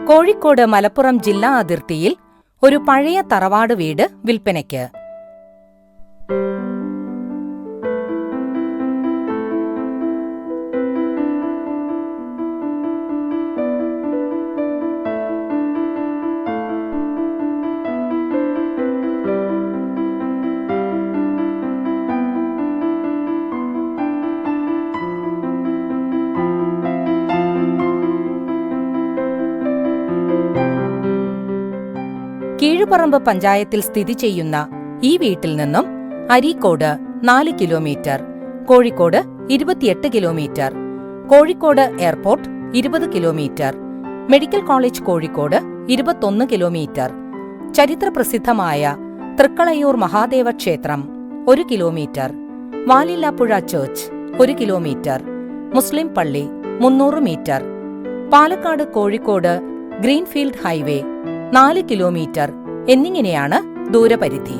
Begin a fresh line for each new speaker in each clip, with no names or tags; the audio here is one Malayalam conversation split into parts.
കോഴിക്കോട് മലപ്പുറം ജില്ലാ അതിർത്തിയിൽ ഒരു പഴയ തറവാട് വീട് വിൽപ്പനയ്ക്ക്. കീഴുപറമ്പ് പഞ്ചായത്തിൽ സ്ഥിതി ചെയ്യുന്ന ഈ വീട്ടിൽ നിന്നും Areekode 4 kilometre, Kozhikode 28 kilometre, Kozhikode airport 20 kilometre, medical college Kozhikode 21 kilometre, ചരിത്രപ്രസിദ്ധമായ തൃക്കളയൂർ മഹാദേവ ക്ഷേത്രം 1 കിലോമീറ്റർ, വാലില്ലാപ്പുഴ ചർച്ച് 1 കിലോമീറ്റർ, മുസ്ലിം പള്ളി 300 metre, Palakkad Kozhikode greenfield highway 4 kilometre എന്നിങ്ങനെയാണ് ദൂരപരിധി.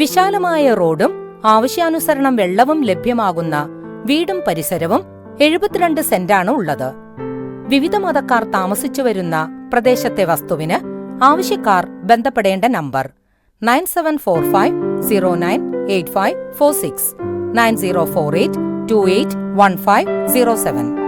വിശാലമായ റോഡും ആവശ്യാനുസരണം വെള്ളവും ലഭ്യമാകുന്ന വീടും പരിസരവും 72 സെന്റാണ് ഉള്ളത്. വിവിധ മതക്കാർ താമസിച്ചുവരുന്ന പ്രദേശത്തെ വസ്തുവിന് ആവശ്യക്കാർ ബന്ധപ്പെടേണ്ട നമ്പർ 9745098546, 9048281507.